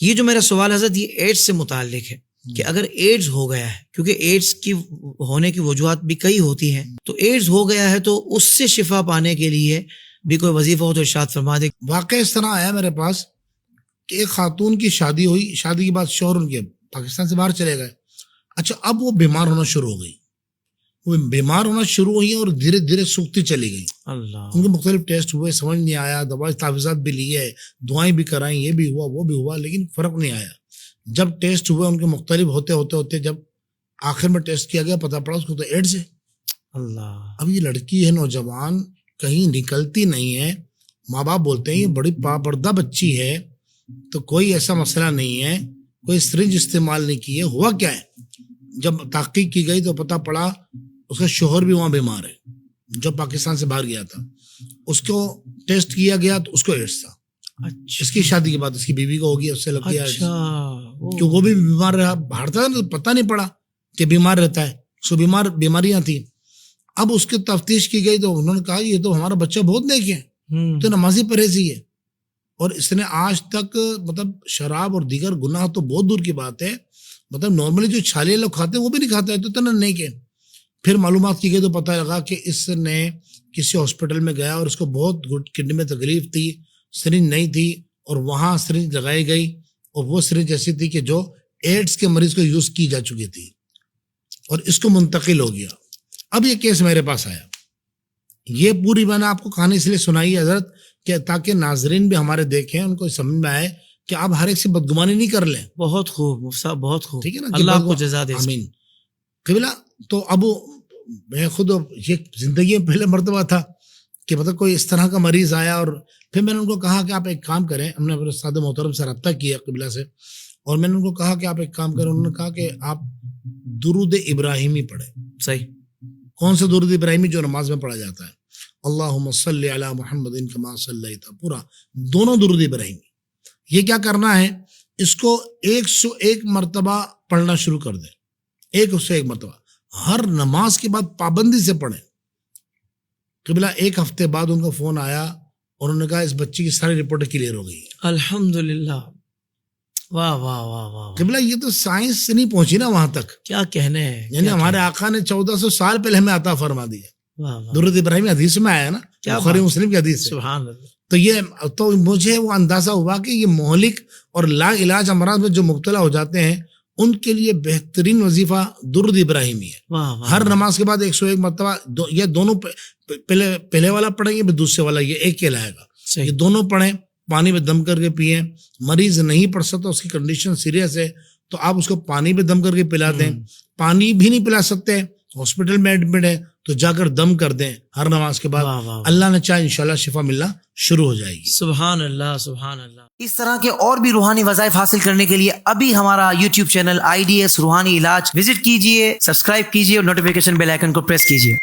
یہ جو میرا سوال حضرت یہ ایڈز سے متعلق ہے کہ اگر ایڈز ہو گیا ہے، کیونکہ ایڈز کی ہونے کی وجوہات بھی کئی ہوتی ہیں، تو ایڈز ہو گیا ہے تو اس سے شفا پانے کے لیے بھی کوئی وظیفہ ہو تو ارشاد فرما دے۔ واقعہ اس طرح آیا میرے پاس کہ ایک خاتون کی شادی ہوئی، شادی کے بعد شوہر ان کے پاکستان سے باہر چلے گئے۔ اچھا، اب وہ بیمار ہونا شروع ہو گئی، وہ بیمار ہونا شروع ہوئی اور دھیرے دھیرے سوکھتی چلی گئی۔ اللہ، ان کے مختلف ٹیسٹ ہوئے، سمجھ نہیں آیا، دوائی تعویذات بھی لیے، دعائیں بھی کرائیں، یہ بھی ہوا وہ بھی ہوا، لیکن فرق نہیں آیا۔ جب ٹیسٹ ہوئے ان کے مختلف ہوتے جب آخر میں ٹیسٹ کیا گیا، پتہ پڑا اس کو تو ایڈز ہے۔ اللہ، اب یہ لڑکی ہے نوجوان، کہیں نکلتی نہیں ہے، ماں باپ بولتے ہیں یہ بڑی پابردہ بچی ہے، تو کوئی ایسا مسئلہ نہیں ہے، کوئی سرنج استعمال نہیں کی ہے، ہوا کیا ہے؟ جب تحقیق کی گئی تو پتہ پڑا اس کا شوہر بھی وہاں بیمار ہے جو پاکستان سے باہر گیا تھا، اس کو ٹیسٹ کیا گیا تو اس کو ایڈز تھا۔ اس کی شادی کے بعد اس کی بیوی کو ہو گیا، اس سے لگ گیا کہ وہ بھی بیمار رہا، باہر تھا تو پتہ نہیں پڑا کہ بیمار رہتا ہے، اس کو بیماریاں تھیں۔ اب اس کی تفتیش کی گئی تو انہوں نے کہا یہ تو ہمارا بچہ بہت نیک ہے، تو نمازی پرہیزی ہے، اور اس نے آج تک مطلب شراب اور دیگر گناہ تو بہت دور کی بات ہے، مطلب نارملی جو چھالے لوگ کھاتے ہیں وہ بھی نہیں کھاتا ہے، تو اتنا نیک ہے۔ پھر معلومات کی گئی تو پتہ لگا کہ اس نے کسی ہاسپٹل میں گیا اور اس کو بہت کڈنی میں تکلیف تھی، سرنج نہیں تھی، اور وہاں سرنج لگائی گئی، اور وہ سرنج ایسی تھی کہ جو ایڈز کے مریض کو یوز کی جا چکی تھی، اور اس کو منتقل ہو گیا۔ اب یہ کیس میرے پاس آیا، یہ پوری میں نے آپ کو کہانی اس لیے سنائی ہے حضرت کہ تاکہ ناظرین بھی ہمارے دیکھیں، ان کو سمجھ میں آئے کہ آپ ہر ایک سے بدگمانی نہیں کر لیں۔ بہت خوب مفتی صاحب، بہت خوب، ٹھیک ہے نا، اللہ آپ کو جزا دے۔ آمین قبلہ۔ تو اب میں خود یہ زندگی میں پہلے مرتبہ تھا کہ مطلب کوئی اس طرح کا مریض آیا، اور پھر میں نے ان کو کہا کہ آپ ایک کام کریں، ہم نے اپنے استاد محترم سے رابطہ کیا قبلہ سے، اور میں نے ان کو کہا کہ آپ ایک کام کریں، انہوں نے کہا کہ آپ درود ابراہیمی پڑھیں۔ صحیح، کون سے درود ابراہیمی؟ جو نماز میں پڑھا جاتا ہے، اللہم صلی علی محمد کما صلیت، پورا دونوں درود ابراہیمی۔ یہ کیا کرنا ہے، اس کو 101 مرتبہ پڑھنا شروع کر دیں، 101 مرتبہ ہر نماز کے بعد پابندی سے پڑھیں۔ قبلہ ایک ہفتے بعد ان کا فون آیا اور انہوں نے کہا اس بچی کی ساری رپورٹ کلیئر ہو گئی ہے۔ الحمدللہ، واہ واہ واہ واہ، قبلہ یہ تو سائنس سے نہیں پہنچی نا وہاں تک، کیا کہنے ہیں، یعنی ہمارے آقا نے 1400 سال پہلے ہمیں عطا فرما دیا۔ واہ واہ، درود ابراہیمی حدیث میں آیا نا، بخاری مسلم کی حدیث ہے۔ سبحان اللہ۔ تو مجھے وہ اندازہ ہوا کہ یہ مہلک اور لا علاج امراض میں جو مبتلا ہو جاتے ہیں ان کے لیے بہترین وظیفہ درود ابراہیمی ہے۔ واہ واہ، ہر نماز کے بعد 101 مرتبہ، یہ دونوں پہلے والا پڑھیں گے، پھر دوسرے والا یہ ایک کہلائے گا، یہ دونوں پڑھیں، پانی میں دم کر کے پئیں۔ مریض نہیں پڑھ سکتا، اس کی کنڈیشن سیریس ہے، تو آپ اس کو پانی میں دم کر کے پلا دیں۔ پانی بھی نہیں پلا سکتے، ہاسپٹل میں ایڈمٹ ہے، تو جا کر دم کر دیں ہر نماز کے بعد، اللہ نے چاہے انشاءاللہ شفا ملنا شروع ہو جائے گی۔ سبحان اللہ، سبحان اللہ۔ اس طرح کے اور بھی روحانی وظائف حاصل کرنے کے لیے ابھی ہمارا YouTube چینل IDS روحانی علاج وزٹ کیجئے، سبسکرائب کیجئے اور نوٹیفیکیشن بیل آئیکن کو پریس کیجئے۔